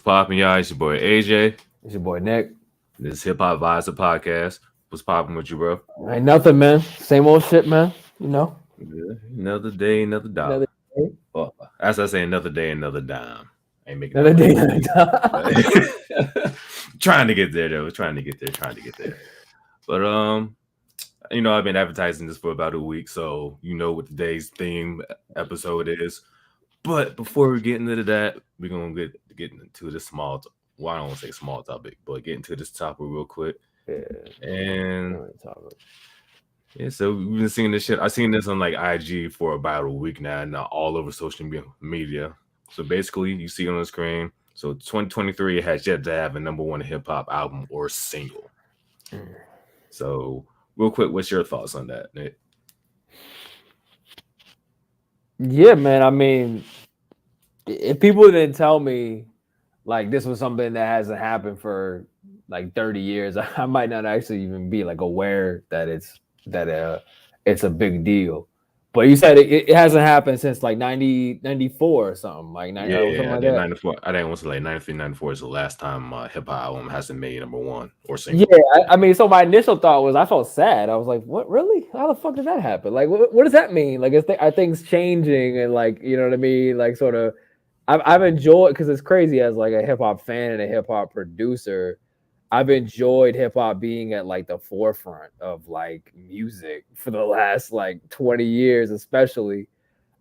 poppin', y'all? It's your boy AJ. It's your boy Nick. This is Hip Hop Vibes, the podcast. What's poppin' with you, bro? Ain't nothing, man. Same old shit, man. You know, Yeah, another day, another dollar. another day, Well, as I say, another day, another dime. I ain't making that another much day, money. another time. Trying to get there, though. Trying to get there. But I've been advertising this for about a week, so you know what today's theme episode is. But before we get into that, we're gonna get into this well, I don't want to say small topic, but get into this topic real quick. Yeah, And topic. yeah, so we've been seeing this shit. I've seen this on like IG for about a week now, and all over social media. So basically, you see on the screen. So 2023 has yet to have a number one hip hop album or single. So real quick, what's your thoughts on that, Nick? Yeah, man. I mean, if people didn't tell me like this was something that hasn't happened for like 30 years, I might not actually even be like aware that it's a big deal. But you said it hasn't happened since like 94 or something, like something I like did that. 94. I didn't want to say like 93, 94 is the last time hip hop album hasn't made number one or Yeah, single. I mean, so my initial thought was I felt sad. I was like, "What? Really? How the fuck did that happen? Like, what does that mean? Like, are things changing and like, you know what I mean? Like, sort of, I've enjoyed because it's crazy as like a hip hop fan and a hip hop producer. I've enjoyed hip hop being at like the forefront of like music for the last like 20 years, especially.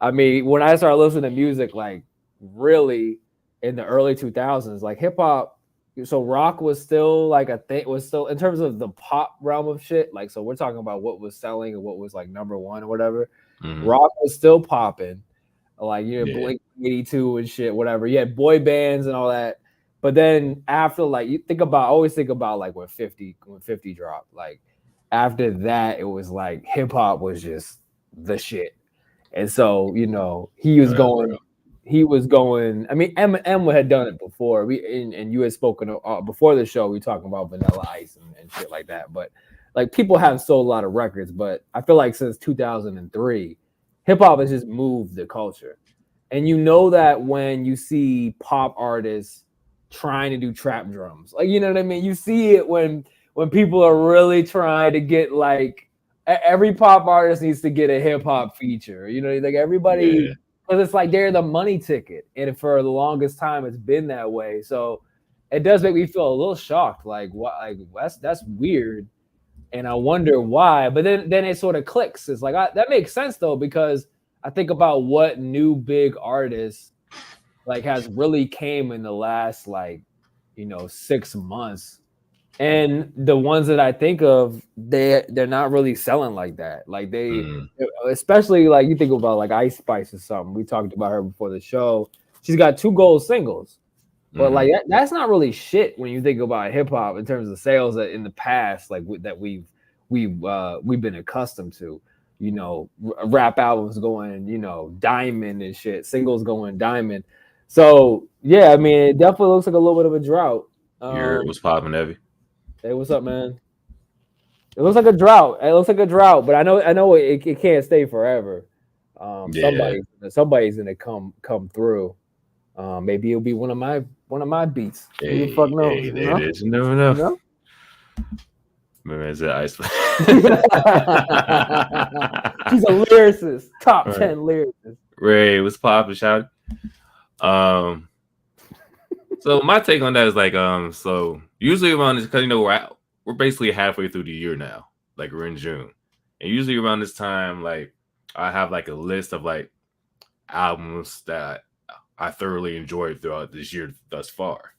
I mean, when I started listening to music, like really in the early 2000s, like hip hop. So rock was still like a thing. Was still in terms of the pop realm of shit. Like, so we're talking about what was selling and what was like number one or whatever. Mhm. Rock was still popping. Like Yeah. Blink 82 and shit, whatever. You had boy bands and all that. But then after, like, always think about like when 50 dropped. Like after that, it was like hip hop was just the shit. And so, he was That's going. real. I mean, Eminem had done it before. And you had spoken before the show. We talking about Vanilla Ice and shit like that. But like people have sold a lot of records, but I feel like since 2003, hip hop has just moved the culture. And you know that when you see pop artists trying to do trap drums, like, you know what I mean? You see it when people are really trying to get like every pop artist needs to get a hip hop feature. You know, like everybody, Yeah. because it's like they're the money ticket, and for the longest time it's been that way. So it does make me feel a little shocked. Like what? Like that's weird, and I wonder why. But then it sort of clicks. It's like that makes sense though, because I think about what new big artists like has really came in the last like 6 months, and the ones that I think of, they're not really selling like that. Like Mm. especially like you think about like Ice Spice or something. We talked about her before the show. She's got 2 gold singles, but Mhm. like that's not really shit when you think about hip hop in terms of sales that in the past, like that we've been accustomed to. Rap albums going, diamond and shit, singles going diamond. So yeah, I mean, it definitely looks like a little bit of a drought. It was popping heavy. Hey, what's up, man? It looks like a drought. It looks like a drought, but I know it can't stay forever. Yeah. Somebody's gonna come through. Maybe it'll be one of my beats. Who the fuck knows? Hey, there it is. You never know. You know? Maybe it's that Ice. She's a lyricist, top Right. 10 lyricist. Ray, what's popping, shout? So my take on that is like, so usually around this, because we're basically halfway through the year now, like we're in June, and usually around this time, like I have like a list of like albums that I thoroughly enjoyed throughout this year thus far,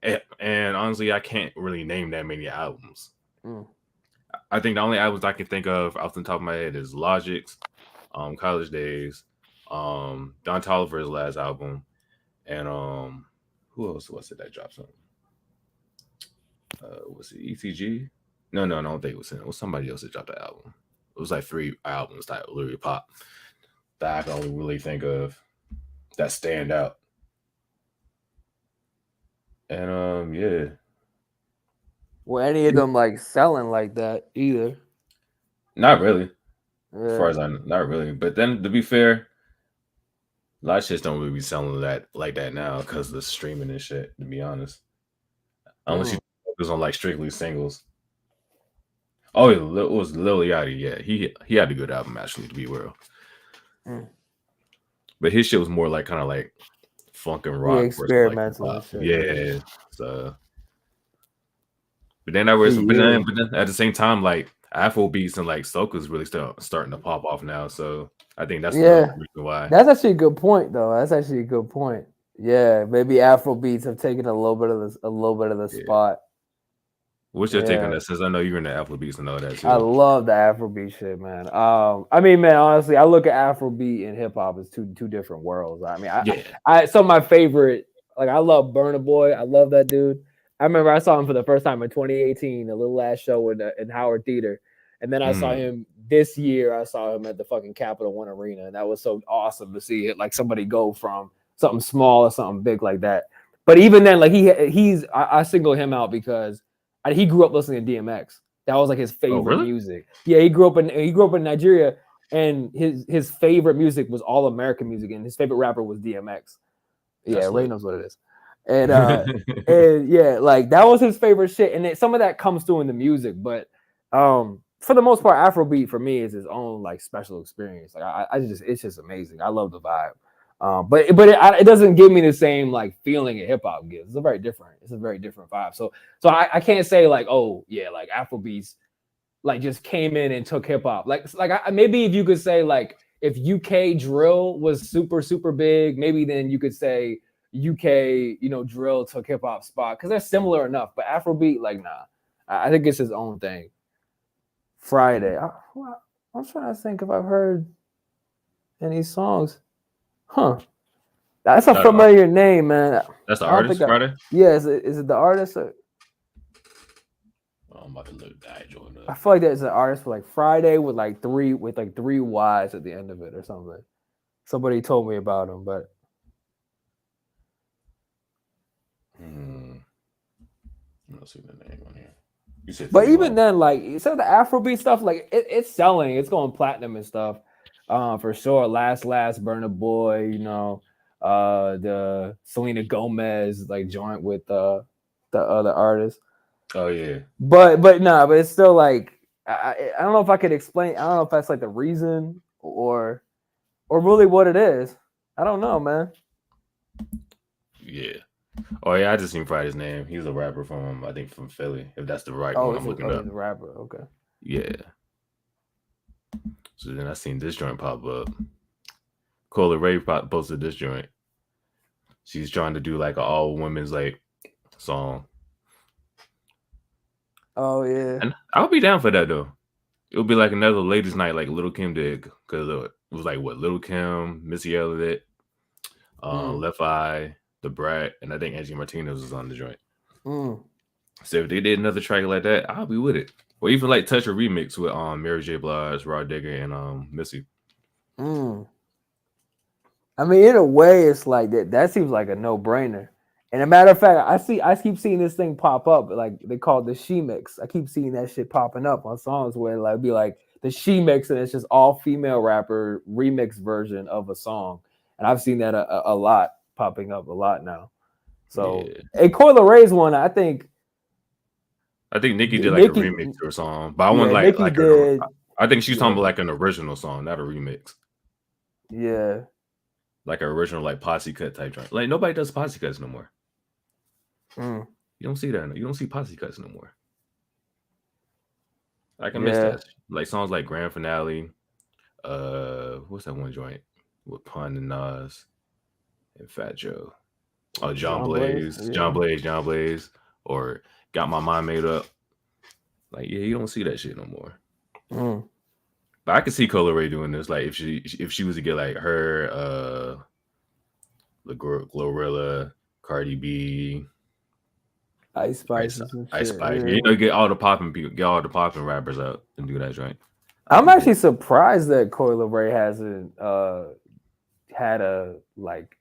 and honestly, I can't really name that many albums. Mm. I think the only albums I can think of off the top of my head is Logic's, College Days, Don Toliver's last album, and who else was it that dropped something? Was it ETG? No, I don't think it was him. It was somebody else that dropped the album. It was like 3 albums that literally pop that I can only really think of that stand out. And yeah. Well, any of them like selling like that either? Not really. Yeah. As far as I know, not really. But then to be fair, A lot of shit don't really be selling that like that now because of the streaming and shit. To be honest, unless you Mm. focus on like strictly singles. Oh, it was Lil Yachty. Yeah, he had a good album actually. To be real, Mm. but his shit was more like kind of like funk and Yeah, rock versus like hip experimental and hop. shit. Yeah. Yeah. So, but then I was, Yeah. but then at the same time, like Afro beats and like soca's really starting to pop off now. So I think that's the Yeah. reason why. That's actually a good point, though. That's actually a good point. Yeah, maybe Afro beats have taken a little bit of the Yeah. spot. What's your take on Yeah. that? Since I know you're in the Afro beats and all that I too. love the Afrobeat shit, man. I mean, man, honestly, I look at Afrobeat and hip hop as two different worlds. I mean, Yeah. some of my favorite, like I love Burna Boy. I love that dude. I remember I saw him for the first time in 2018, a little last show in Howard Theater, and then I saw Mm. him this year. I saw him at the fucking Capital One Arena, and that was so awesome to see it. Like somebody go from something small to something big like that. But even then, like I single him out because he grew up listening to DMX. That was like his Oh, favorite really? music. Yeah, he grew up in Nigeria, and his favorite music was all American music, and his favorite rapper was DMX. Yeah, That's Ray lit. knows what it is. And yeah, like that was his favorite shit. And some of that comes through in the music, but for the most part, Afrobeat for me is his own like special experience. Like I just it's just amazing. I love the vibe. But it doesn't give me the same like feeling hip hop gives. It's a very different vibe. So I can't say like, oh yeah, like Afrobeats like just came in and took hip hop. Maybe if you could say like if UK drill was super big, maybe then you could say UK drill took hip hop spot because they're similar enough. But Afrobeat, like nah, I think it's his own thing. Friday, I'm trying to think if I've heard any songs. Huh? That's a familiar name, man. That's the I don't think artist, I. Friday. Yeah, is it the artist? Oh, I'm about to look that joint I up. feel like there's an artist for like Friday with like three Y's at the end of it or something. Somebody told me about him, but I don't see the name on here. You said but 3 even Live. then, like some of the Afrobeat stuff, like it's selling, it's going platinum and stuff, for sure. Last Burna Boy, the Selena Gomez like joint with the other artist. Oh yeah. But it's still like I don't know if I could explain. I don't know if that's like the reason or really what it is. I don't know, man. Yeah. Oh yeah, I just seen Friday's name. He's a rapper from I think from Philly. If that's the right one, I'm looking up. He's a rapper. Okay. Yeah. So then I seen this joint pop up. Cola Ray posted this joint. She's trying to do like an all women's like song. Oh yeah. And I'll be down for that though. It'll be like another ladies' night like Little Kim did because it was like what Little Kim, Missy Elliott, Left Eye, The Brat, and I think Angie Martinez was on the joint. So if they did another track like that, I'll be with it. Or even like touch a remix with Mary J. Blige, Rod Digger, and Missy. I mean, in a way, it's like that. That seems like a no-brainer. And a matter of fact, I keep seeing this thing pop up. Like they call it the She Mix. I keep seeing that shit popping up on songs where like be like the She Mix, and it's just all female rapper remix version of a song. And I've seen that a lot popping up a lot now. So a Coil Ray's one, I think Nicki did like a remix to her song, but I want Nicki did. I think she's talking about like an original song, not a remix. Yeah. Like an original like posse cut type joint. Like nobody does posse cuts no more. You don't see that. You don't see posse cuts no more. I can miss that. Like songs like Grand Finale. What's that one joint with Pun and Nas and Fat Joe? Oh, John Blaze. John Blaze. Or Got My Mind Made Up. Like, yeah, you don't see that shit no more. But I could see Cola Ray doing this. Like, if she was to get like her, the Glorilla, Cardi B, Ice Spice, yeah. Get all the popping people, get all the popping rappers out and do that joint. I'm actually surprised that Coil Ray hasn't had a like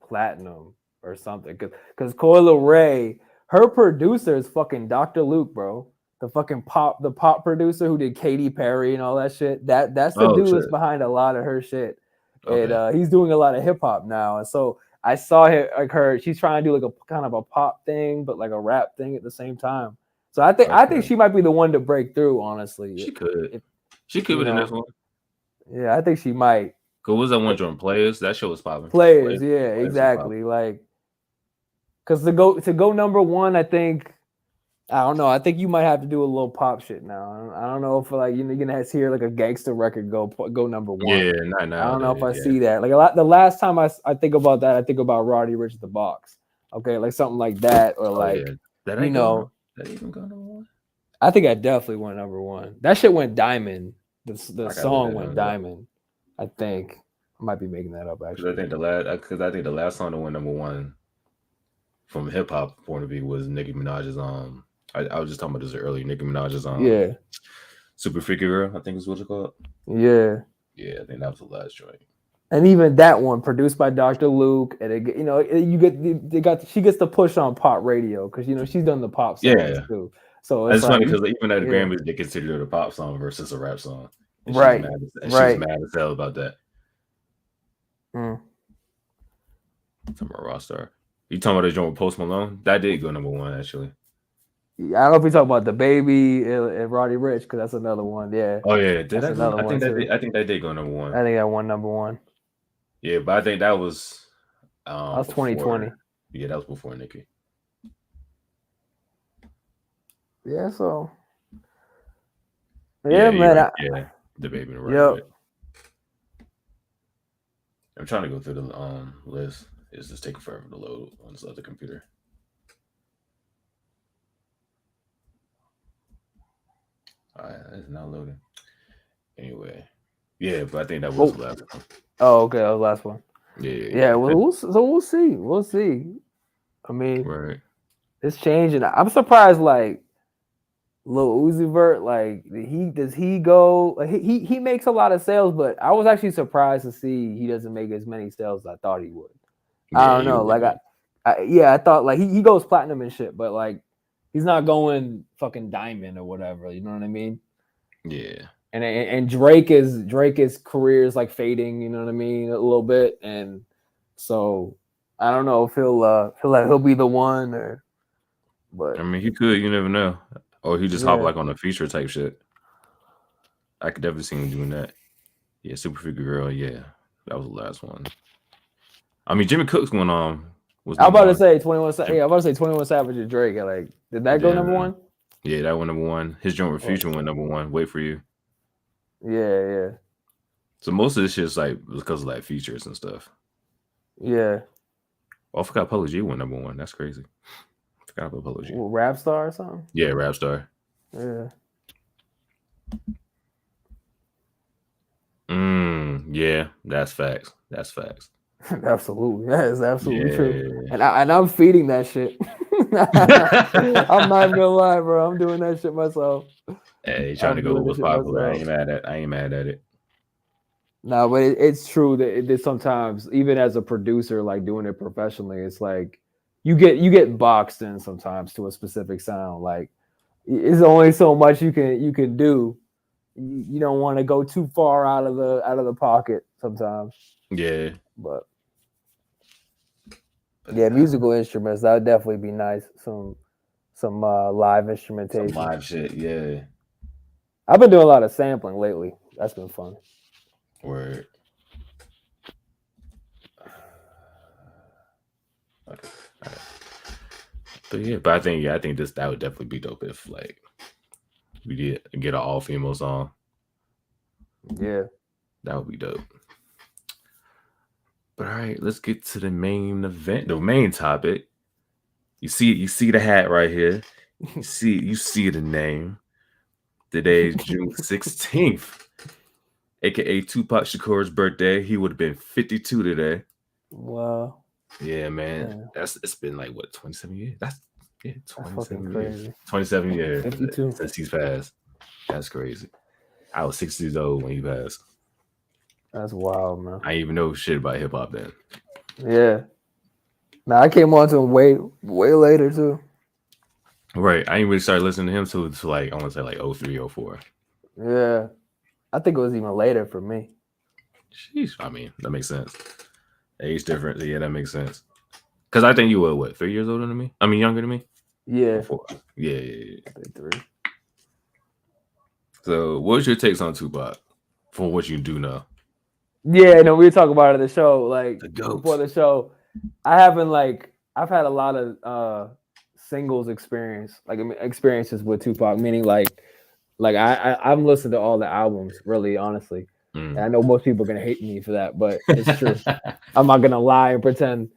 platinum or something, because Coil Ray, her producer is fucking Dr. Luke, bro. The fucking pop producer who did Katy Perry and all that shit. That's the dude that's behind a lot of her shit. and Okay. he's doing a lot of hip hop now. And so I saw her. She's trying to do like a kind of a pop thing, but like a rap thing at the same time. So I think Okay. she might be the one to break through. Honestly, She could. if She could you be the next know, one. yeah, I think she might. Cause what was that one joint? Players. That show was popping. Players, yeah, Players was popping. exactly. Like, cause to go number one, I think I don't know. I think you might have to do a little pop shit now. I don't know if like you're gonna have to hear like a gangster record go number one. Yeah, not I don't know if nowadays. I Yeah. see that. Like the last time I think about that, I think about Roddy Ricch the Box. Okay, like something like that, or Oh like yeah. That you ain't go. know, That even go number one. I think I definitely went number one. That shit went diamond. The I gotta look song that went joint up. diamond. I think I might be making that up Because actually. I think the last song that went number one from hip hop point of view was Nicki Minaj's I was just talking about this earlier. Nicki Minaj's Yeah, Super Freaky Girl, I think is what it's called. yeah. Yeah, I think that was the last joint. And even that one produced by Dr. Luke, and you know, she gets the push on pop radio because you know she's done the pop songs Yeah. too. So It's it's funny like, because even at the yeah, Grammys, they considered it a pop song versus a rap song. And right, she was right. mad as hell about that. Mm. Talking about Rockstar. You talking about the joint with Post Malone? That did go number one, actually. I don't know if we talk about the baby and Roddy Ricch because that's another one. Yeah, Oh yeah, did that's that go? another one too. I think that did go number one. I think that one number one. Yeah, but I think that was That was before. 2020. Yeah, that was before Nicki. Yeah, so Yeah, man. right. Yeah, the baby in the right Yep. way. I'm trying to go through the list. It's just taking forever to load on this other computer. All right, it's not loading. Anyway, yeah, but I think that was the last one. Oh, okay, that was the last one. Yeah. Well, we'll see. We'll see. I mean, Right. it's changing. I'm surprised. Like Lil Uzi Vert, like he go? Like, he makes a lot of sales, but I was actually surprised to see he doesn't make as many sales as I thought he would. I don't know. Like I thought like he goes platinum and shit, but like he's not going fucking diamond or whatever. You know what I mean? Yeah. And Drake's career is like fading. You know what I mean? A little bit, and so I don't know if he'll be the one or. But I mean, he could. You never know. Or he just hop like on a feature type shit. I could definitely see him doing that. Yeah, Super Freaky Girl. Yeah, that was the last one. I mean, Jimmy Cook's one was. I'm about to say 21. Yeah, I'm about to say 21 Savage and Drake. Like, did that go number one? Yeah, that went number one. His joint with Future went number one. Wait for You. Yeah. So most of this shit's like because of like features and stuff. Yeah. Oh, I forgot Polo G went number one. That's crazy. I forgot about Polo G. Rap Star or something? Yeah, Rap Star. Yeah. Yeah, that's facts. That's facts. Absolutely. That is absolutely true. And I'm feeding that shit. I'm not even gonna lie, bro. I'm doing that shit myself. Hey, trying to go with what's popular. I ain't mad at it. No, but it's true that sometimes, even as a producer, like doing it professionally, it's like you get boxed in sometimes to a specific sound. Like it's only so much you can do. You don't want to go too far out of the pocket sometimes. Yeah. But yeah, musical instruments, that would definitely be nice. Some live instrumentation. Some live shit, yeah. I've been doing a lot of sampling lately. That's been fun. Word. Okay. But I think that would definitely be dope if like we did get an all female song. Yeah. That would be dope. But all right, let's get to the main event, the main topic. You see the hat right here. You see the name. Today is June 16th, aka Tupac Shakur's birthday. He would have been 52 today. Wow. Yeah, man. Yeah. It's been like what, 27 years? That's 27 years. Crazy. 27 years 52. Since he's passed. That's crazy. I was 6 years old when he passed. That's wild, man. I didn't even know shit about hip hop then. Yeah. Now I came on to him way later too. Right. I didn't really start listening to him till like I want to say like 03, 04. Yeah. I think it was even later for me. Sheesh. I mean, that makes sense. Age difference. Yeah, that makes sense. Because I think you were what, 3 years older than me? I mean, younger than me. Yeah, Before. Yeah. 3. So, what's your takes on Tupac from what you do know? Yeah, no, we were talking about it at the show. Like The before goat. the show, I haven't I've had a lot of singles experience, experiences with Tupac, meaning I'm listening to all the albums, really, honestly. And I know most people are gonna hate me for that, but it's true. I'm not gonna lie and pretend.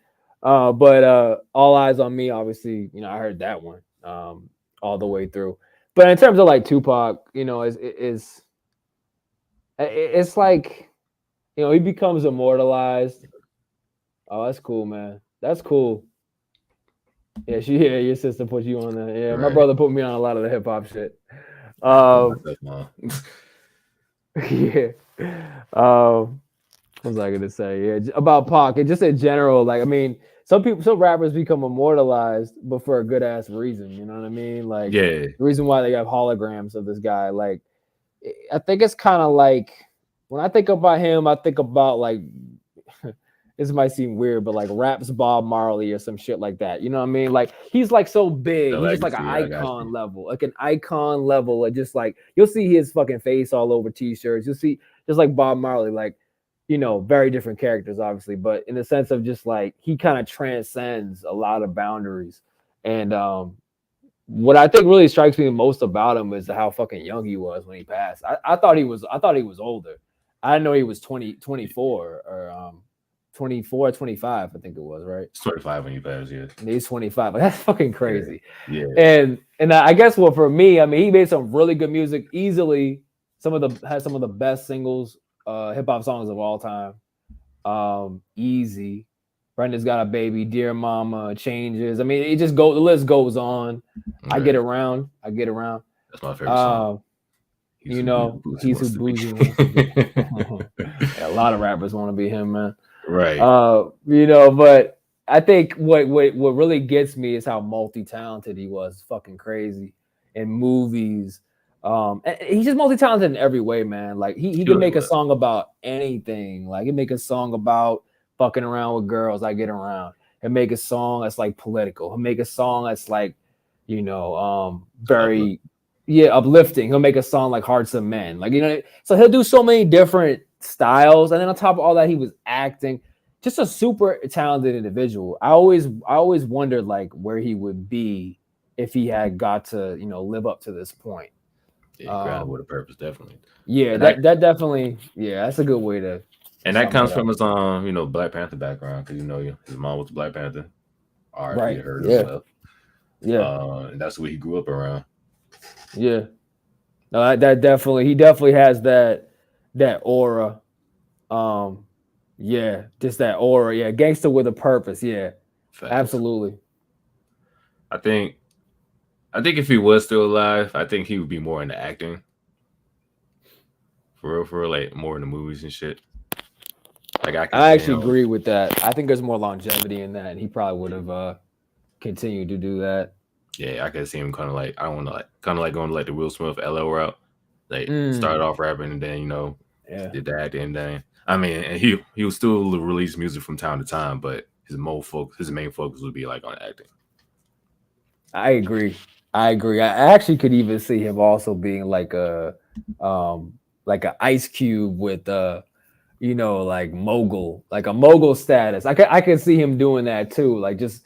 But All Eyes on Me, obviously, I heard that one all the way through. But in terms of like Tupac, it's like he becomes immortalized. Oh, that's cool, man. That's cool. Yeah, your sister put you on that. Yeah, my Right. brother put me on a lot of the hip hop shit. I put Um, myself on. yeah. Um, what was I gonna say? Yeah, about Pac and just in general. Like, I mean, some rappers become immortalized, but for a good ass reason. You know what I mean? Like Yeah. the reason why they have holograms of this guy. Like, I think it's kind of like when I think about him, I think about like this might seem weird, but like raps Bob Marley or some shit like that. You know what I mean? Like he's like so big. The He's just like an legacy. I got you. icon level, like an icon level. Of just like you'll see his fucking face all over t-shirts. You'll see just like Bob Marley, like very different characters, obviously, but in the sense of just like he kind of transcends a lot of boundaries. And what I think really strikes me most about him is how fucking young he was when he passed. I thought he was older. I didn't know he was 24 or 24, 25, I think it was, right? It's 25 when you pass, yeah. And he's 25. Like, that's fucking crazy. Yeah. And I guess for me, I mean, he made some really good music. Easily, has some of the best singles, hip hop songs of all time. Easy. Brenda's Got a Baby, Dear Mama, Changes. I mean, the list goes on. Right. I get around. That's my favorite song. He's who Boozy wants to be. Yeah, a lot of rappers want to be him, man. Right. But I think what really gets me is how multi-talented he was. Fucking crazy. In movies. He's just multi-talented in every way, man. Like he can make a song about anything. Like he make a song about fucking around with girls. I get around. And make a song that's like political. He'll make a song that's like, very uplifting. He'll make a song like Hearts of Men. Like, so he'll do so many different styles. And then on top of all that, he was acting. Just a super talented individual. I always wondered like where he would be if he had got to, live up to this point. Yeah, grounded with a purpose, definitely. Yeah, that definitely, that's a good way to. And that comes from his Black Panther background, because his mom was a Black Panther. Right. Heard as well. Yeah. And that's what he grew up around. Yeah. No, that definitely, he definitely has that aura. Yeah, just that aura. Yeah, gangster with a purpose. Yeah, facts. Absolutely. I think if he was still alive, I think he would be more into acting. For real, like more in the movies and shit. Like I actually agree with that. I think there's more longevity in that, and he probably would have continued to do that. Yeah, I could see him kind of like, I don't know, like kind of like going to like the Will Smith LL route. Like started off rapping and then did the acting thing. I mean, and he would still release music from time to time, but his main focus would be like on acting. I agree. I actually could even see him also being like a Ice Cube with like mogul, like a mogul status. I could see him doing that too, like just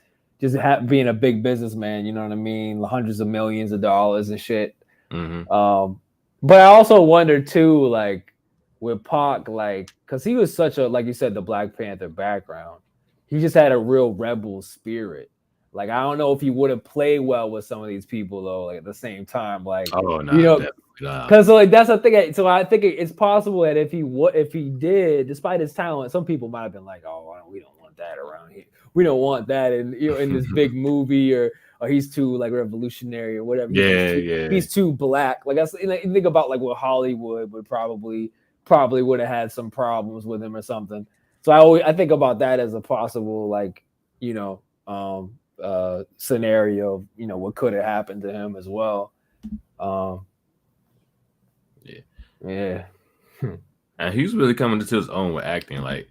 being a big businessman. You know what I mean? Hundreds of millions of dollars and shit. Mm-hmm. But I also wonder too, like with Pac, like because he was such a, like you said, the Black Panther background. He just had a real rebel spirit. Like I don't know if he would have played well with some of these people though. Like at the same time, like because like that's the thing. So I think it's possible that if he did, despite his talent, some people might have been like, "Oh, we don't want that around here. We don't want that in this big movie, or he's too like revolutionary or whatever. He's too black. Like that's you think about like what Hollywood would probably would have had some problems with him or something. So I think about that as a possible like scenario, what could have happened to him as well. And And he's really coming into his own with acting. Like,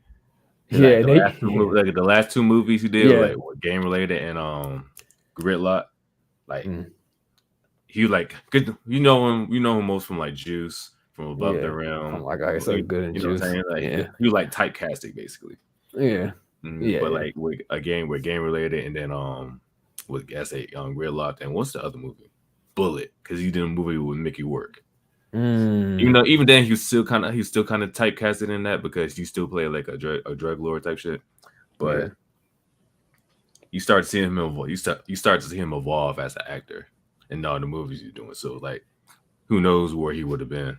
Yeah, the last two movies he did were like game related and Gridlock. Like he like good. You know him most from like Juice, from Above the Rim. Oh my god, he's so good in Juice. Know what I'm saying? Like he was like typecasting basically. Yeah. But like with game related, and then with Gridlock, and what's the other movie? Bullet, because he did a movie with Mickey Rourke. Even then he was still kind of typecasted in that because he still played like a drug lord type shit. But you start seeing him evolve. You start to see him evolve as an actor in all the movies he's doing. So like, who knows where he would have been?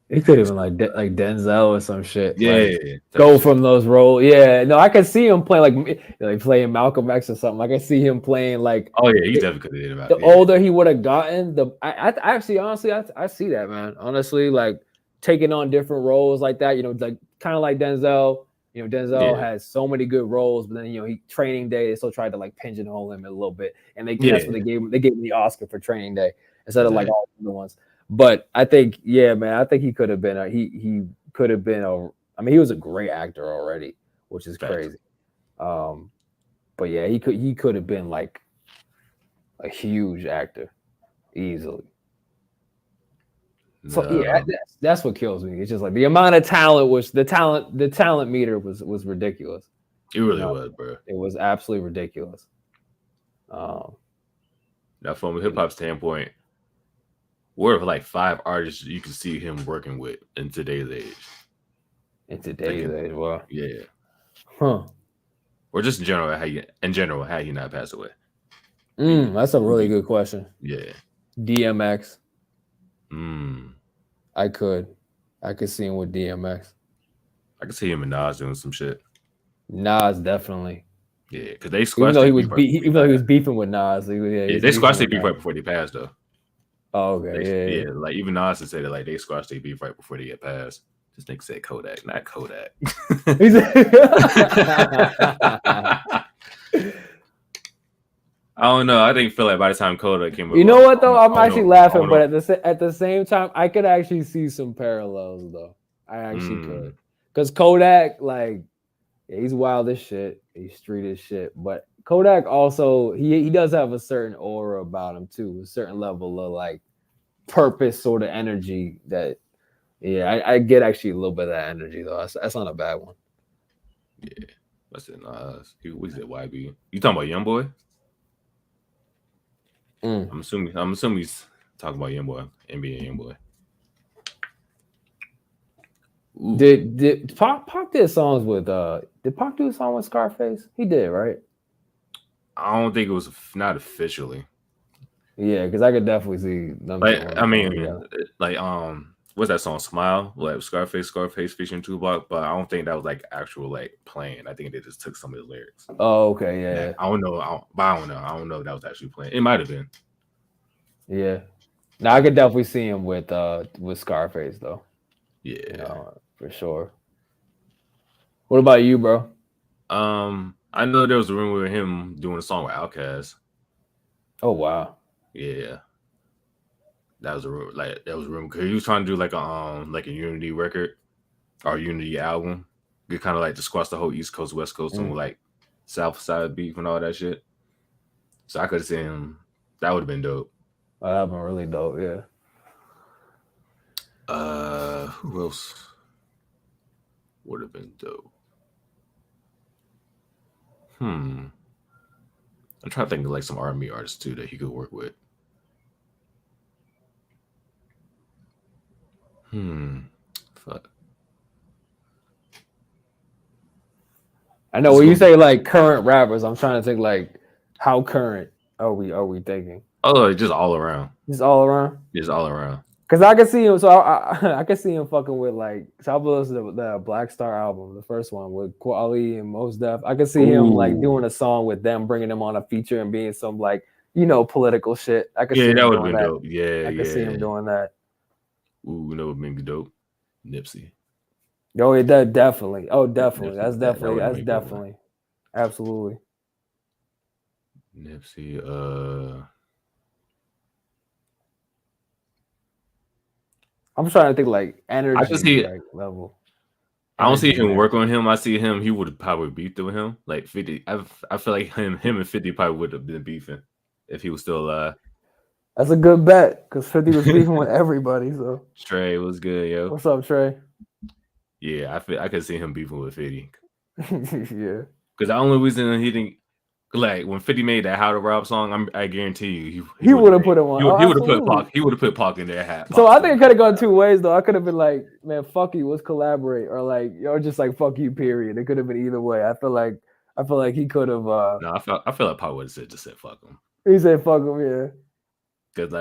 He could have been like Denzel or some shit. Yeah, like, go from those roles. Yeah, no, I could see him playing like playing Malcolm X or something. I could see him playing like. Oh yeah, he definitely could have did about the older he would have gotten. I actually honestly I see that, man. Honestly, like taking on different roles like that. Like kind of like Denzel. Denzel has so many good roles, but then he Training Day they still tried to like pigeonhole him a little bit, and that's what they gave him. They gave him the Oscar for Training Day instead of like all the other ones. But I think, man, I think he could have been he could have been I mean, he was a great actor already, which is crazy. But yeah, he could have been like a huge actor easily. So yeah, that's what kills me. It's just like the amount of talent the talent meter was ridiculous. It really was, bro. It was absolutely ridiculous. Now from a hip hop standpoint, what are like 5 artists you can see him working with in today's age? Well, yeah. Huh. Or just in general, how he not passed away? That's a really good question. Yeah. DMX. I could see him with DMX. I could see him and Nas doing some shit. Nas definitely. Yeah, because they squashed. Even though he was beefing with Nas. They squashed their beef right before they passed, though. Oh, okay. Yeah. Like even Nas said that like they squashed their beef right before they get passed. This nigga said Kodak, not Kodak. I don't know. I feel like by the time Kodak came, you know what though? I'm actually laughing, but at the same time, I could actually see some parallels though. I actually could, because Kodak, like, he's wild as shit, he's street as shit, but Kodak also he does have a certain aura about him too, a certain level of like purpose, sort of energy that. Yeah, I get actually a little bit of that energy though. That's not a bad one. Yeah, that's it. Nas. What is it? YB? You talking about YoungBoy? I'm assuming he's talking about YoungBoy, NBA YoungBoy. Did Pac did songs with did Pac do a song with Scarface? He did, right? I don't think it was not officially. Yeah, because I could definitely see them. What's that song? Smile, like Scarface featuring Tupac, but I don't think that was like actual like playing. I think they just took some of the lyrics. Oh, okay, yeah. I don't know. I don't know if that was actually playing. It might have been. Yeah. Now I could definitely see him with Scarface though. Yeah, for sure. What about you, bro? I know there was a rumor of him doing a song with Outkast. Oh wow. Yeah. That was a rumor because he was trying to do like a Unity record or Unity album. Get kind of like to squash the whole East Coast, West Coast, and like South Side beef and all that shit. So I could have seen him. That would have been dope. That would have been really dope, yeah. Who else would have been dope? I'm trying to think of like some R&B artists too that he could work with. Fuck. I know when you say like current rappers, I'm trying to think like how current are we thinking? Oh, just all around. Just all around. Just all around. Because I can see him. So I can see him fucking with like. So I listened to the Black Star album, the first one with Kweli and Mos Def. I can see him like doing a song with them, bringing them on a feature and being some like political shit. I could see him that would have been that. dope. Yeah, I could see him doing that. Ooh, you know what would be dope? Nipsey. Oh, yeah, definitely. Oh, definitely. That's definitely. Absolutely. Nipsey. I'm trying to think like energy I can see like, level. I don't see him work on him. I see him. He would have probably beefed with him. Like 50. I feel like him and 50 probably would have been beefing if he was still alive. That's a good bet because 50 was beefing with everybody. So Trey was good, yo. What's up, Trey? Yeah, I could see him beefing with 50. Yeah. Because the only reason he didn't, like, when 50 made that How to Rob song, I guarantee you he would have put him on. He would have put Pac. He would have put Pac in there. Hat. So I think it could have gone two ways though. I could have been like, man, fuck you, let's collaborate, or like, or just like fuck you, period. It could have been either way. I feel like he could have. No, I feel like Pac would have just said fuck him. He said fuck him, yeah. Cause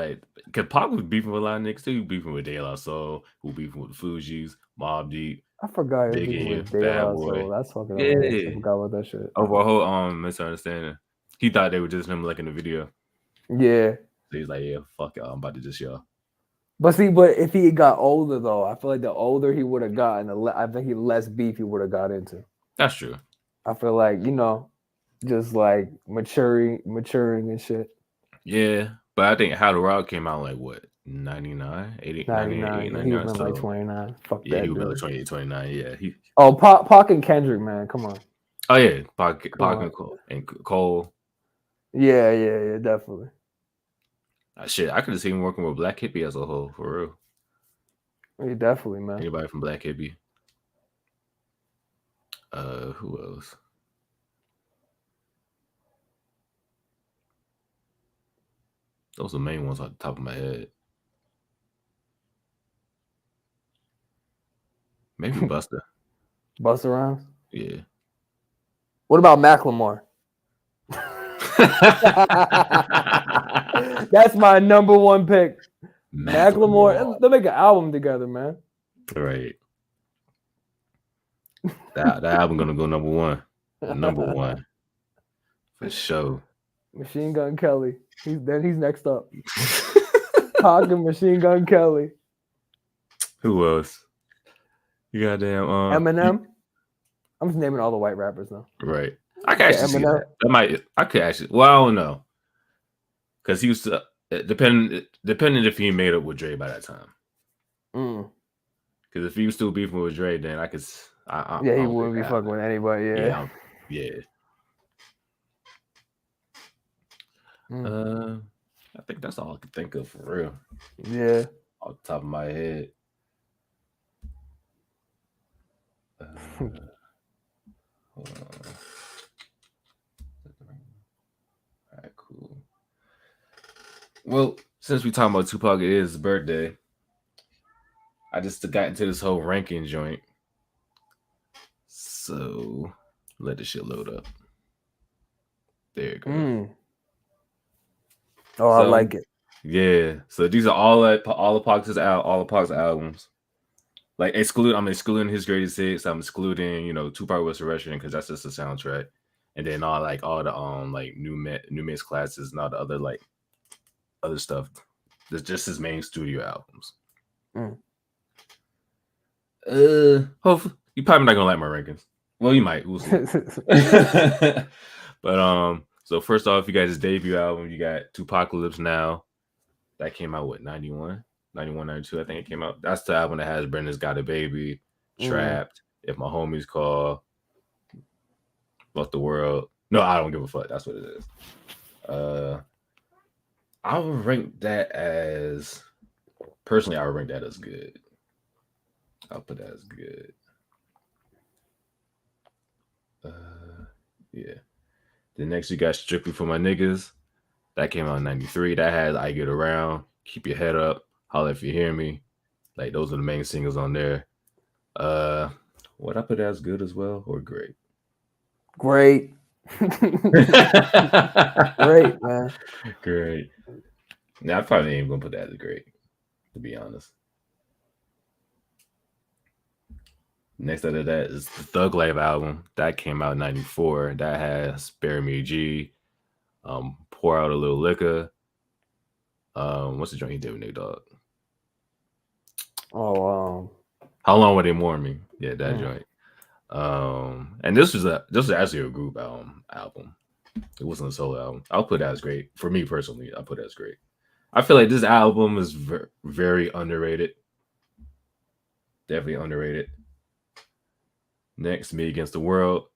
Pac was beefing with a lot of niggas too. Beefing with De La Soul, who beefing with the Fugees, Mobb Deep. I forgot Biggie, with Bad Boy. That's fucking yeah. I forgot about that shit. Over a whole misunderstanding. He thought they were just him like in the video. Yeah. So he's like, yeah, fuck y'all. I'm about to just y'all. But if he got older though, I feel like the older he would have gotten, I think less beef he would have got into. That's true. I feel like, just like maturing and shit. Yeah. But I think How to Rob came out like what? 99, 80, 99. 99. He was like 29. Fuck yeah, that. He was like 28, 29. Yeah. Pac and Kendrick, man. Come on. Oh yeah. Pac and Cole. Yeah, definitely. Shit, I could have seen him working with Black Hippie as a whole, for real. Yeah, definitely, man. Anybody from Black Hippie? Who else? Those are the main ones off the top of my head. Maybe Busta. Busta Rhymes? Yeah. What about Macklemore? That's my number one pick. Macklemore. They'll make an album together, man. Right. That album gonna go number one. Number one. For sure. Machine Gun Kelly. He's next up. Pac and Machine Gun Kelly. Who else? You goddamn Eminem. I'm just naming all the white rappers now. Right. I can actually see that. I could actually. Well, I don't know. Because he used to depending if he made up with Dre by that time. Because if he was still beefing with Dre, then I could. He wouldn't be fucking with anybody. Yeah. I think that's all I could think of for real. Yeah. Off the top of my head. Hold on. All right, cool. Well, since we talking about Tupac, it is his birthday. I just got into this whole ranking joint. So let this shit load up. There you go. I like it. Yeah. So these are all of Pac's albums. Like I'm excluding his greatest hits. I'm excluding, Tupac was Russian because that's just a soundtrack. And then all the like new mix classes and all the other other stuff. That's just his main studio albums. Hopefully you're probably not gonna like my rankings. Well, you might. We'll see. But so first off, you got his debut album. You got Tupacalypse Now. That came out 91, 92. I think it came out. That's the album that has Brenda's Got a Baby, Trapped, If My Homies Call, Fuck the World. No, I Don't Give a Fuck. That's what it is. I would rank that as personally. I would rank that as good. I'll put that as good. Yeah. The next you got Strictly For My Niggas. That came out in 93. That has I Get Around, Keep Your Head Up, Holla If You Hear Me. Like those are the main singles on there. What I put as good as well or great? Great. Great, man. Great. Now I probably ain't gonna put that as great, to be honest. Next out of that is the Thug Life album. That came out in 94. That has Spare Me G, Pour Out a Little Liquor. What's the joint he did with Nate Dogg? Oh, How Long Will They Mourn Me? Yeah, that joint. And this was actually a group album. It wasn't a solo album. I'll put that as great. For me personally, I'll put that as great. I feel like this album is very underrated. Definitely underrated. Next, Me Against the World.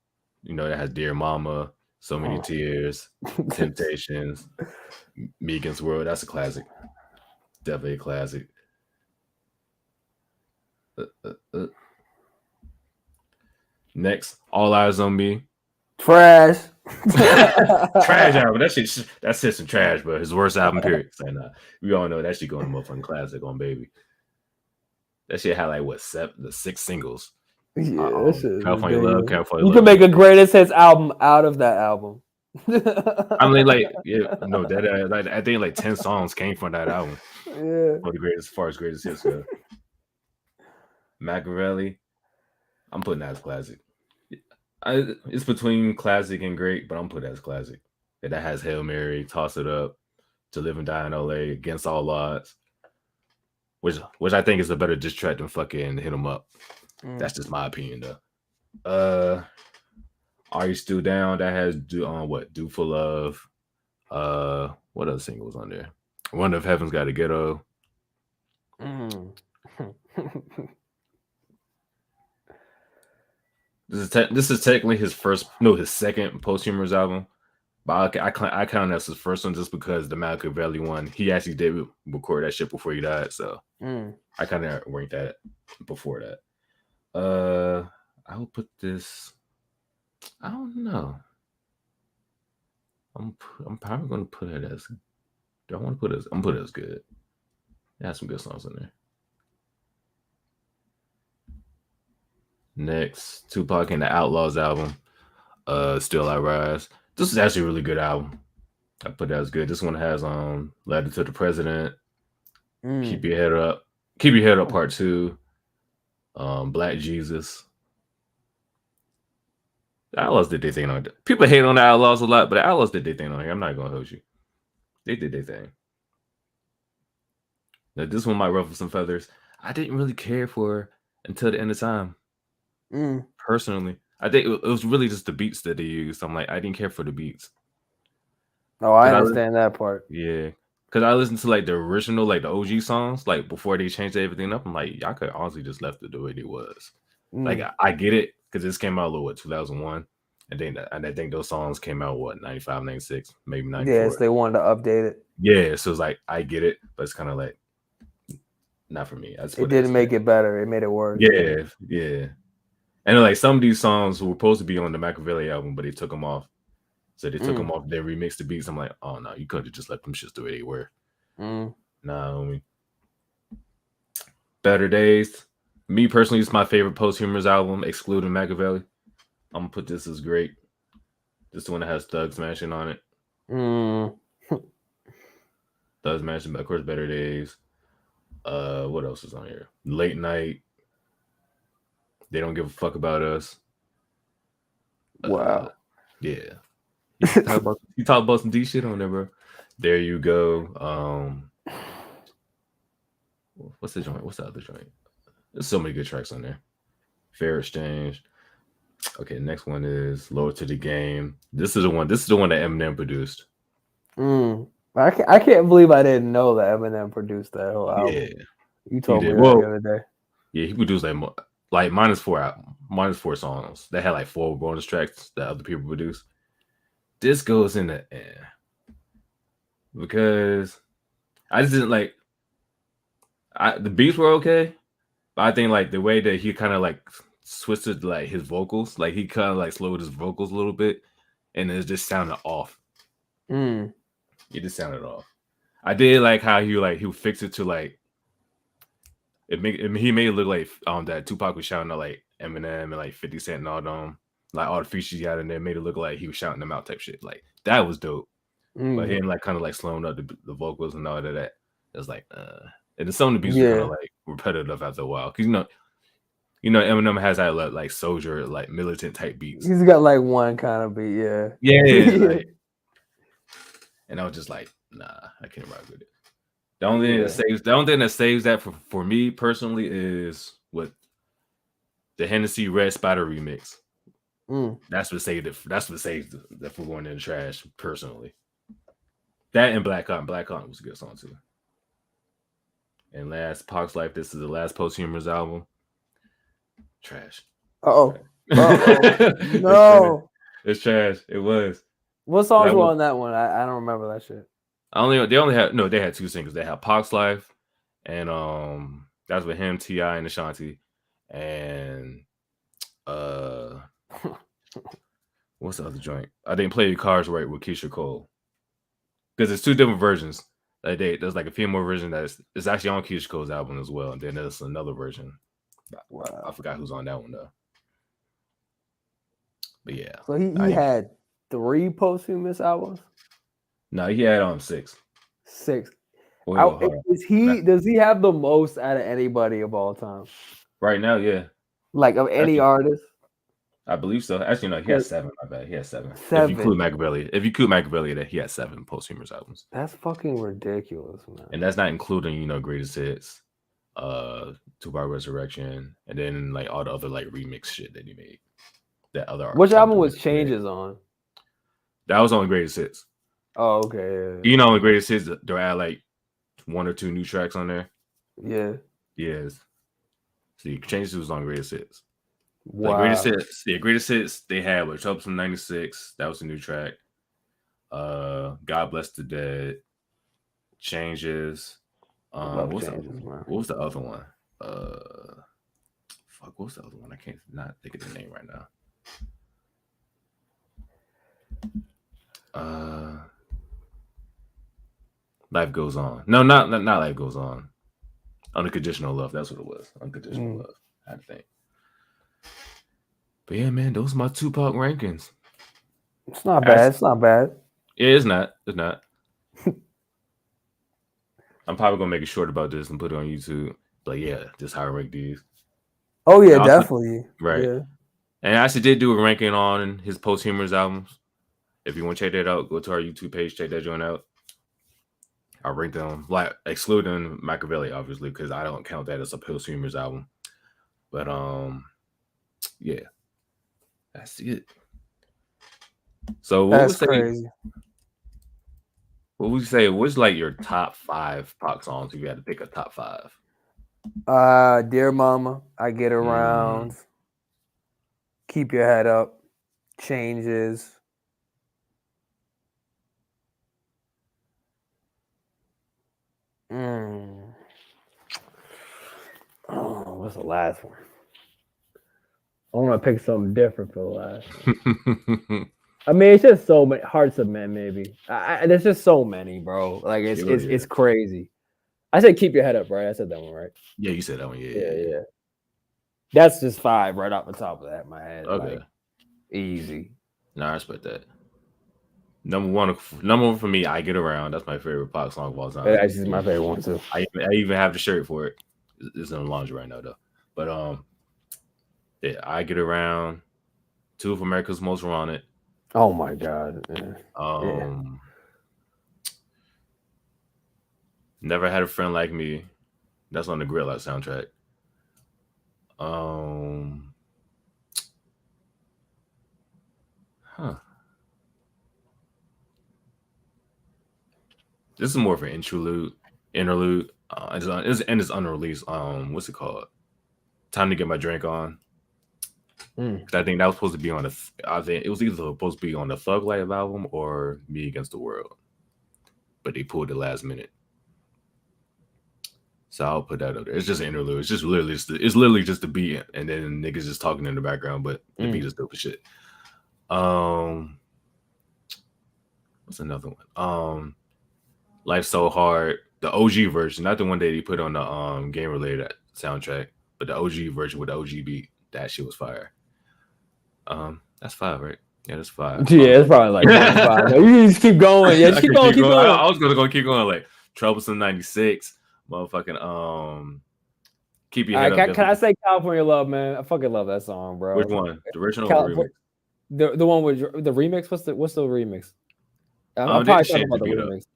That has Dear Mama, So Many Oh. Tears, Temptations, Me Against the World. That's a classic. Definitely a classic. Uh. Next, All Eyes on Me. Trash. Trash album. That's just some trash, but his worst album, period. And we all know that shit going to motherfucking classic on Baby. That shit had like what, the 6 singles. Yeah, that shit is California Love, ridiculous. California You Love. can make a greatest hits album out of that album. I mean, like, yeah, no, that like, I think like 10 songs came from that album. Yeah. For the greatest, as far as greatest hits go. Machiavelli, I'm putting that as classic. It's between classic and great, but I'm putting that as classic. And that has Hail Mary, Toss It Up, To Live and Die in LA, Against All Odds, which I think is a better diss track than fucking Hit 'Em Up. That's just my opinion, though. Are You Still Down? That has Do for Love. What other singles on there? One of Heaven's Got a Ghetto. This is technically his second posthumous album, but I count as his first one just because the Machiavelli one, he actually did record that shit before he died, so I kind of ranked that before that. I will put this. I don't know. I'm probably gonna put it as. Do I want to put it as? I'm put it as good. It has some good songs in there. Next, Tupac and the Outlaws album. Still I Rise. This is actually a really good album. I put that as good. This one has Letter to the President, Keep Your Head Up, Keep Your Head Up Part 2, Black Jesus. The Outlaws did their thing on it. People hate on the Outlaws a lot, but the Outlaws did their thing on here. I'm not gonna hold you. They did their thing. Now this one might ruffle some feathers. I didn't really care for until the end of time. Personally, I think it was really just the beats that they used. I'm like, I didn't care for the beats. Oh, I understand that part. Yeah, because I listened to like the original, like the OG songs, like before they changed everything up. I'm like, y'all could honestly just left it the way it was. Like I get it because this came out a little 2001, and I think those songs came out 95, 96, maybe 94. Yes, they wanted to update it. Yeah, so it's like I get it, but it's kind of like not for me. It didn't make it better. It made it worse. Yeah. And like some of these songs were supposed to be on the Machiavelli album, but they took them off. So they took them off. They remixed the beats. I'm like, oh no, you could have just let them shits the way they were. Nah, homie. Better Days. Me personally, it's my favorite posthumous album, excluding Machiavelli. I'm gonna put this as great. This one that has Thug Smashing on it. Thug Smashing, of course, Better Days. What else is on here? Late Night. They Don't Give a Fuck About Us. Wow. Yeah. You talk about some D shit on there, bro. There You Go. What's the joint? What's the other joint? There's so many good tracks on there. Fair Exchange. Okay, next one is Lower to the Game. This is the one that Eminem produced. I can't believe I didn't know that Eminem produced that whole album. Yeah. You told me that the other day. Yeah, he produced like minus four songs. They had like 4 bonus tracks that other people produced. This goes in the air because I just didn't like. The beats were okay, but I think like the way that he kind of like switched it, like his vocals, like he kind of like slowed his vocals a little bit, and it just sounded off. It just sounded off. I did like how he fixed it to like he made it look like that Tupac was shouting at like Eminem and like 50 Cent and all them, like all the features he had in there made it look like he was shouting them out type shit. Like that was dope. But him like kind of like slowing up the vocals and all of that. It was like and then some of the beats were kind of like repetitive after a while. Cause you know Eminem has that like soldier, like militant type beats. He's got like one kind of beat, yeah. Yeah. And I was just like, nah, I can't rock with it. The only thing that saves that for me personally is what the Hennessy Red Spider remix. That's what saved it. That's what saves that for going in the trash personally. That and Black Cotton. Black Cotton was a good song too. And last, Pac's Life. This is the last posthumous album. Trash. No. It's trash. It was. What songs were on that one? I don't remember that shit. They had 2 singles. They had Pac's Life, and that's with him, T.I. and Ashanti, and what's the other joint? I didn't play your cards right with Keisha Cole because it's 2 different versions. There's like a female version it's actually on Keisha Cole's album as well, and then there's another version. Wow. I forgot who's on that one though. But yeah. So he had 3 posthumous albums. No, he had 6. 6. Does he have the most out of anybody of all time? Right now, yeah. Like of any artist? I believe so. Actually, no, he has 7. My bad. He has 7. If you include Machiavelli, that he has 7 posthumous albums. That's fucking ridiculous, man. And that's not including, greatest hits, Tupac Resurrection, and then like all the other like remix shit that he made. That other. Which album was Changes on? That was on greatest hits. Oh, okay. Yeah. On greatest hits, they'll add like 1 or 2 new tracks on there. Yeah. Yes. See, Changes was on greatest hits. Wow. Greatest hits they had with Troublesome 96. That was a new track. God Bless the Dead. Changes. What was the other one? What was the other one? I can't not think of the name right now. Life Goes On. No, not Life Goes On. Unconditional Love. That's what it was. Unconditional Love. I think. But yeah, man, those are my Tupac rankings. It's not bad. It's not bad. Yeah, it's not. It's not. I'm probably gonna make a short about this and put it on YouTube. But yeah, just how I rank these. Oh yeah, definitely. Right. Yeah. And I actually did do a ranking on his posthumous albums. If you want to check that out, go to our YouTube page, check that joint out. I ranked them, like excluding Machiavelli, obviously, because I don't count that as a posthumous album. But yeah. That's it. So what would you say? What's like your top 5 Pac songs if you had to pick a top 5? Dear Mama, I Get Around. Keep Your Head Up. Changes. Oh, what's the last one? I want to pick something different for the last one. I mean, it's just so many. Hearts of Men, maybe. There's just so many, bro. Like it's crazy. I said keep your head up, right? I said that one, right? Yeah, you said that one. Yeah. That's just 5 right off the top of that in my head. Okay. Like, easy. No, I respect that. Number one for me, I Get Around. That's my favorite Pac song of all time. That actually is my favorite one too. I even have the shirt for it. It's in the laundry right now though. But yeah, I Get Around. 2 of America's Most Wanted. Oh my God. Never Had a Friend Like Me. That's on the Gorilla soundtrack. This is more of an interlude. It's unreleased. What's it called? Time to Get My Drink On. I think that was supposed to be on I think it was either supposed to be on the Thug Life album or Me Against the World, but they pulled it last minute. So I'll put that up there. It's just an interlude. It's literally just the beat, and then niggas just talking in the background, but the beat is dope as shit. What's another one? Life's So Hard, the OG version, not the one that he put on the game related soundtrack, but the OG version with the OG beat. That shit was fire. That's 5, right? Yeah, that's 5. Yeah, it's probably like 5. You just keep going. Yeah, keep going. I was gonna keep going like Troublesome 96, motherfucking Keep Your Head Up. Can I say California Love, man? I fucking love that song, bro. Which one? The original or the remix? The one with the remix. What's the remix? I'm probably talking about the remix.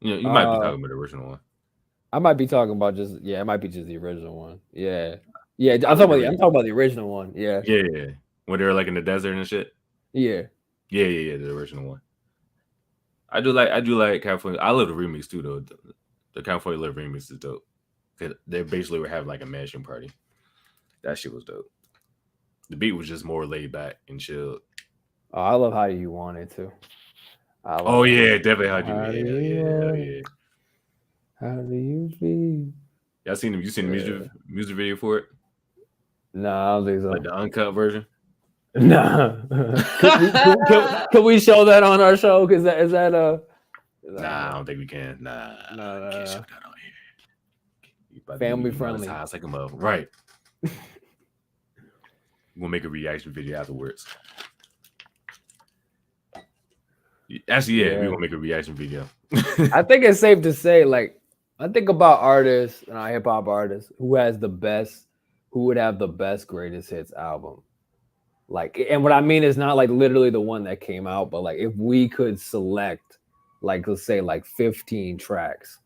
Yeah, you might be talking about the original one. I might be talking about it might be just the original one. Yeah. I'm talking about the original one. Yeah. Yeah. When they were like in the desert and shit. Yeah. Yeah. The original one. I do like California. I love the remix too, though. The California Love remix is dope. They basically were having like a mansion party. That shit was dope. The beat was just more laid back and chilled. Oh, I love How Do You Want It too. Oh yeah, definitely How Do You? How do Hell you yeah, hell want yeah. it? How do you feel? Y'all seen them? You seen the music video for it? Nah, I don't think so. Like the uncut version? Nah. Can we show that on our show? Cause is that Nah, I don't think we can. Nah, no, can't show that on here. You about to family be friendly. monetized like a mother. Right. We'll make a reaction video afterwards. Actually, yeah, we gonna make a reaction video. I think it's safe to say, like, I think about artists and hip hop artists who would have the best greatest hits album. Like, and what I mean is not like literally the one that came out, but like if we could select, like, let's say like 15 tracks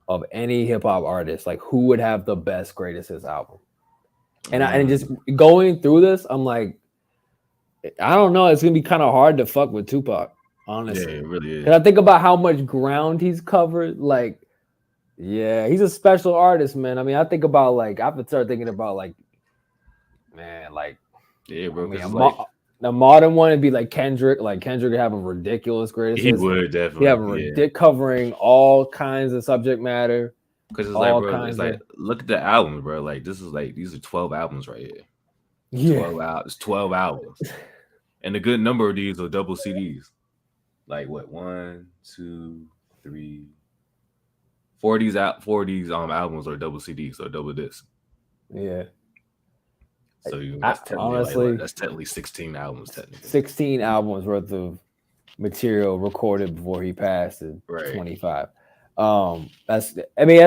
of any hip hop artist, like who would have the best greatest hits album? And just going through this, I'm like, I don't know. It's gonna be kind of hard to fuck with Tupac, honestly. Yeah, it really is. Because I think about how much ground he's covered. Like, yeah, he's a special artist, man. I mean, I think about like I have to start thinking about like, man, like, yeah, bro. I mean, Like, the modern one would be like Kendrick. Like Kendrick would have a ridiculous greatest. He would definitely. He have covering all kinds of subject matter. Because it's like, bro, it's like, look at the albums, bro. Like, this is like, these are 12 albums right here. Yeah. 12 albums. And a good number of these are double CDs. Like, what, 1, 2, 3, 4 of these albums are double CDs, so double disc. Yeah. So that's technically, that's technically 16 albums, technically. 16 albums worth of material recorded before he passed in 25. That's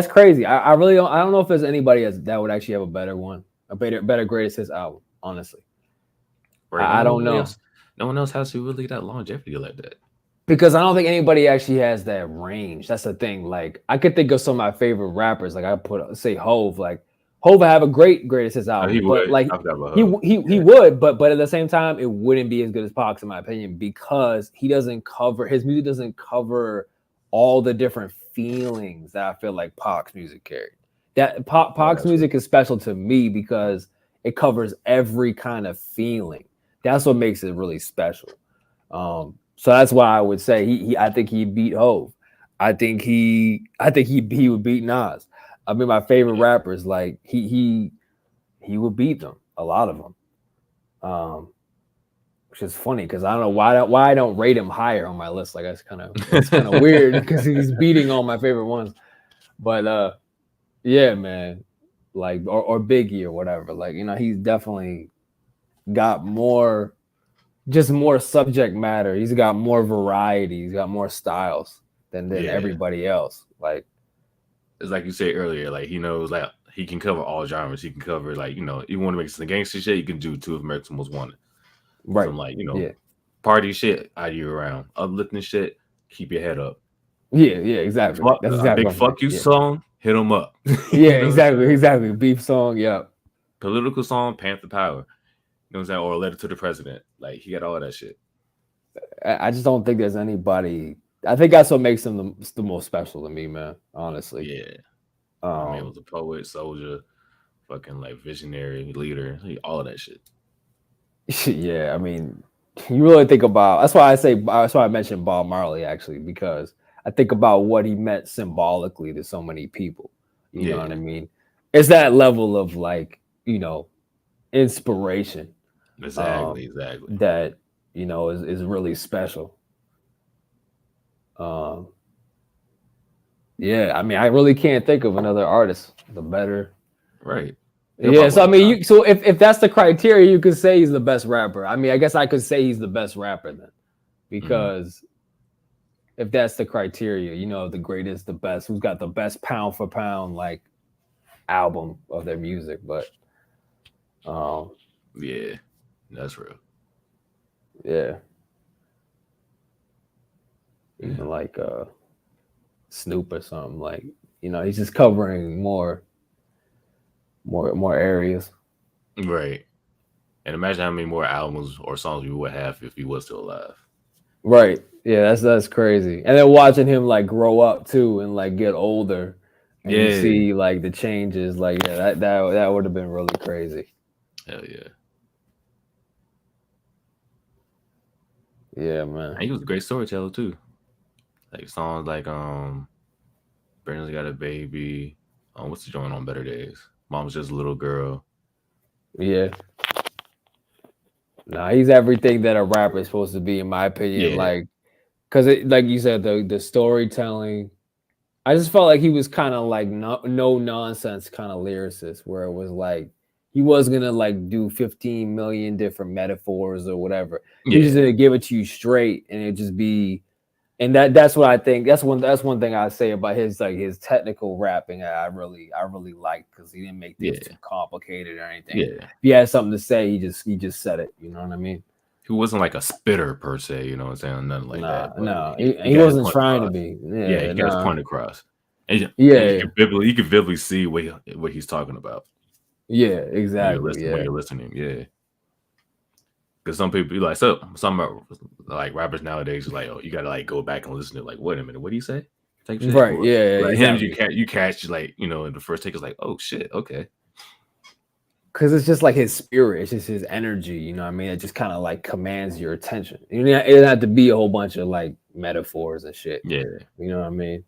crazy. I really don't know if there's anybody that would actually have a better one, a better greatest hits album, honestly. Right. I don't know. No one else has to really that longevity like that. Because I don't think anybody actually has that range. That's the thing. Like, I could think of some of my favorite rappers. Like, I say Hove. Like, Hove have a greatest hits album. He but would. Like, he would. But at the same time, it wouldn't be as good as Pac's, in my opinion, because his music doesn't cover all the different feelings that I feel like Pac's music carried. That Pac's music is special to me because it covers every kind of feeling. That's what makes it really special. So that's why I would say I think he beat Hove. I think he would beat Nas. I mean, my favorite rappers, like he would beat them, a lot of them. Which is funny because I don't know why I don't rate him higher on my list. Like it's kind of weird because he's beating all my favorite ones. But yeah, man, like or Biggie or whatever. Like, you know, he's definitely got more subject matter. He's got more variety. He's got more styles than everybody else. Like, it's like you said earlier, like he knows, like he can cover all genres. He can cover, like, you know, you want to make some gangster shit, you can do Two of America's Most Wanted. Right. Some, like, you know, party shit all year round. Uplifting shit, keep your head up. Yeah, exactly. That's exactly a big fuck you song, hit them up. Yeah, exactly. Beef song, yeah. Political song, Panther Power. You know what I'm saying? Or a letter to the president. Like, he got all that shit. I just don't think there's anybody. I think that's what makes him the most special to me, man. Honestly. Yeah. I mean, he was a poet, soldier, fucking like visionary, leader, all of that shit. Yeah, I mean, you really think about. That's why I mentioned Bob Marley, actually, because I think about what he meant symbolically to so many people. You know what I mean? It's that level of, like, you know, inspiration. Exactly. That, you know, is really special. Yeah, I mean, I really can't think of another artist the better. Right. Yeah, so I mean, if that's the criteria, you could say he's the best rapper. I mean, I guess I could say he's the best rapper then, because if that's the criteria, you know, the greatest, the best, who's got the best pound for pound like album of their music, but yeah, that's real. Yeah. Even like Snoop or something, like, you know, he's just covering more areas. Right. And imagine how many more albums or songs we would have if he was still alive. Right. Yeah, that's crazy. And then watching him like grow up too and like get older. And you see like the changes, like, yeah, that would have been really crazy. Hell yeah. Yeah, man. And he was a great storyteller too. Like songs like Brandon's Got a Baby. What's the joint on Better Days? Mom's Just a Little Girl. Yeah. Nah, he's everything that a rapper is supposed to be, in my opinion. Yeah. Like, because like you said, the storytelling. I just felt like he was kind of like no nonsense kind of lyricist, where it was like he was gonna like do 15 million different metaphors or whatever. He was just gonna give it to you straight, and it just be. And that's what I think. That's one thing I say about his like his technical rapping. I really like, because he didn't make things too complicated or anything. Yeah. If he had something to say, he just said it. You know what I mean? He wasn't like a spitter per se, you know what I'm saying? Nothing like that. But No, he wasn't trying to be. Yeah, he got his point across. And Yeah, you can vividly see what he's talking about. Yeah, exactly. When you're listening, yeah. Because some people be like, some like rappers nowadays are like, oh, you gotta like go back and listen to like, wait a minute, what do you say? Type shit. Right? Or, Yeah. Like exactly. him, you catch like in the first take is like, oh shit, okay. Because it's just like his spirit, it's just his energy. You know what I mean? It just kind of like commands your attention. You know, it doesn't have to be a whole bunch of like metaphors and shit. Yeah. You know what I mean?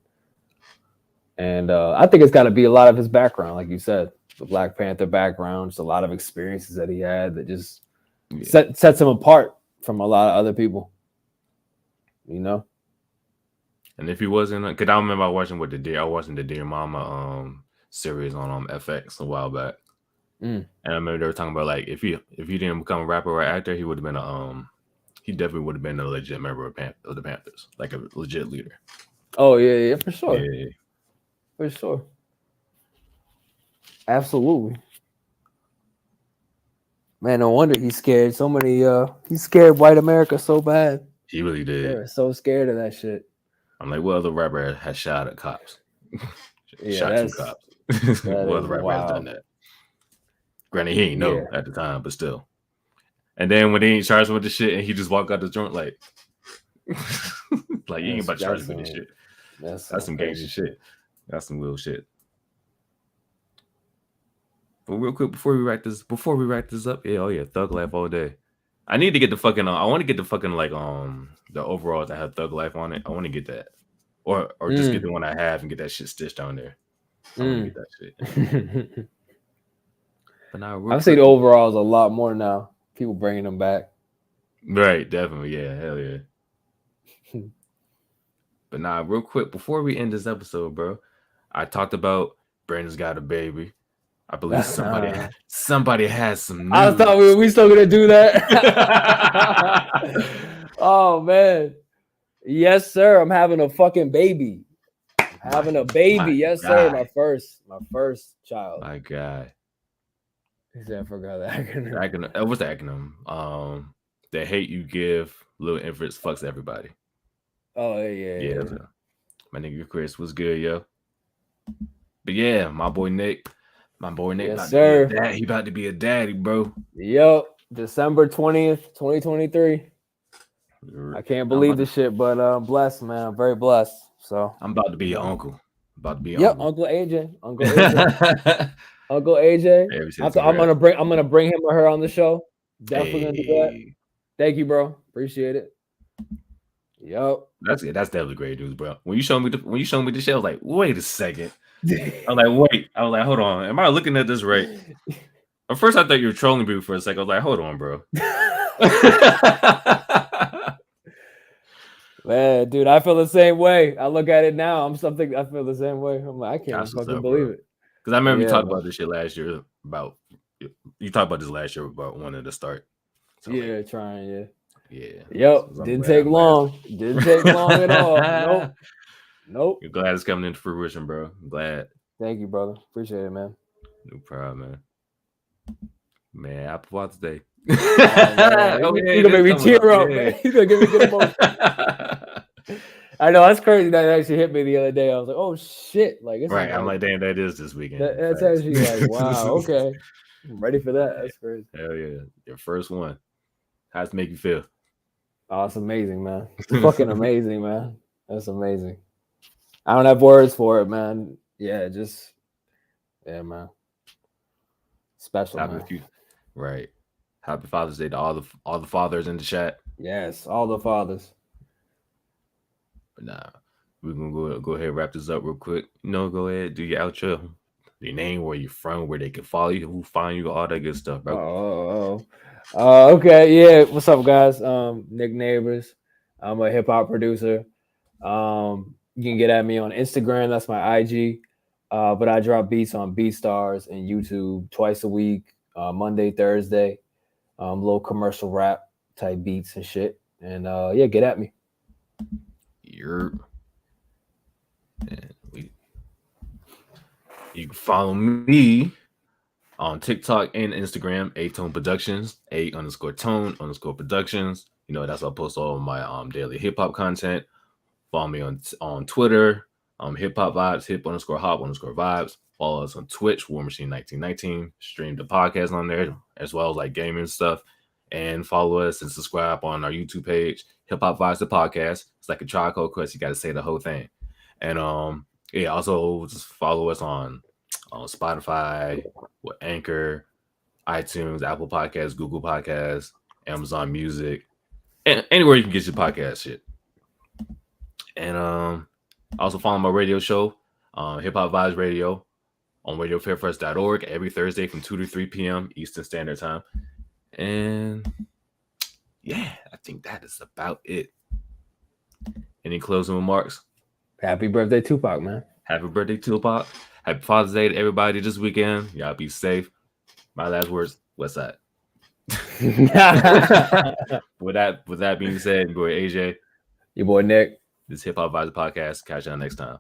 And I think it's got to be a lot of his background, like you said, the Black Panther background, just a lot of experiences that he had that just sets him apart from a lot of other people. You know. And if he wasn't, because I remember watching the Dear Mama series on FX a while back, and I remember they were talking about like if he didn't become a rapper or actor, he would have been he definitely would have been a legit member of the Panthers, like a legit leader. Oh yeah, for sure. Yeah. For sure. Absolutely. Man, no wonder he's scared. So many he scared white America so bad. He really did. They're so scared of that shit. I'm like, what other rapper has shot at cops? Shot two cops. What other rapper has done that? Granted, he ain't know at the time, but still. And then when they ain't charged with the shit and he just walked out the joint like like you ain't about to charge me with this shit. That's some gangster shit. That's some little shit. But real quick, before we wrap this up, Thug Life all day. I need to get the fucking I want to get the fucking like the overalls that have Thug Life on it. I want to get that. Or just get the one I have and get that shit stitched on there. I want to get that shit. But now I've seen overalls a lot more now. People bringing them back. Right, definitely. Yeah, hell yeah. But now, real quick, before we end this episode, bro, I talked about Brandon's Got a Baby. I believe somebody has some news. I thought we still gonna do that. Oh man. Yes, sir. I'm having a fucking baby. Having a baby. Yes, sir. My first child. My God. I forgot the acronym. What's the acronym? The hate you give, little infants fucks everybody. Oh yeah. My nigga Chris was good, yo. But yeah, my boy Nick. Yes, sir. He about to be a daddy, bro. Yep. December 20th, 2023. I can't believe this shit, but I'm blessed, man. I'm very blessed. So I'm about to be your uncle. Uncle AJ. Uncle AJ. I'm gonna bring him or her on the show. Definitely gonna do that. Thank you, bro. Appreciate it. Yep. That's definitely great news, bro. When you showed me the shit, I was like, wait a second. I was like, hold on. Am I looking at this right? At first I thought you were trolling me for a second. I was like, hold on, bro. Man, dude, I feel the same way. I look at it now. I feel the same way. I'm like, I can't fucking believe it. Because I remember you talked about this shit last year about wanting to start. So trying, Yeah. Yep. Didn't take long. Didn't take long at all. Nope. You're glad it's coming into fruition, bro. I'm glad. Thank you, brother. Appreciate it, man. No problem, man. Man, Happy Father's Day. You're gonna make me tear up, man. You're gonna give me good emotion. I know, that's crazy. That actually hit me the other day. I was like, oh shit. Like, it's right. I'm like, damn, that is this weekend. That's actually like, wow, okay. I'm ready for that. That's crazy. Hell yeah. Your first one. How's it make you feel? Oh, it's amazing, man. It's fucking amazing, man. That's amazing. I don't have words for it, man. Yeah, man. Special, man. Right. Happy Father's Day to all the fathers in the chat. Yes, all the fathers. But nah, we're gonna go ahead and wrap this up real quick. Go ahead, do your outro. Your name, where you're from, where they can follow you, who find you, all that good stuff, bro. Okay, yeah. What's up, guys? Nick Neighbors. I'm a hip hop producer. You can get at me on Instagram. That's my IG. But I drop beats on BeatStars and YouTube twice a week, Monday, Thursday. Little commercial rap type beats and shit. And yeah, get at me. You're and you can follow me on TikTok and Instagram, A-Tone Productions, A_Tone_Productions. That's I'll post all of my daily hip hop content. Follow me on Twitter, hip hop vibes, hip_hop_vibes. Follow us on Twitch, War Machine 1919. Stream the podcast on there, as well as like gaming stuff. And follow us and subscribe on our YouTube page, Hip Hop Vibes the Podcast. It's like a charcoal quest. You got to say the whole thing. And yeah, also just follow us on Spotify, with Anchor, iTunes, Apple Podcasts, Google Podcasts, Amazon Music, and anywhere you can get your podcast shit. And also follow my radio show, Hip Hop Vibes Radio, on radiofairpress.org every Thursday from 2 to 3 p.m. Eastern Standard Time. And yeah, I think that is about it. Any closing remarks? Happy birthday, Tupac, man. Happy birthday, Tupac. Happy Father's Day to everybody this weekend. Y'all be safe. My last words, what's that? with that being said, boy AJ. Your boy Nick. This Hip Hop Vibes Podcast. Catch y'all next time.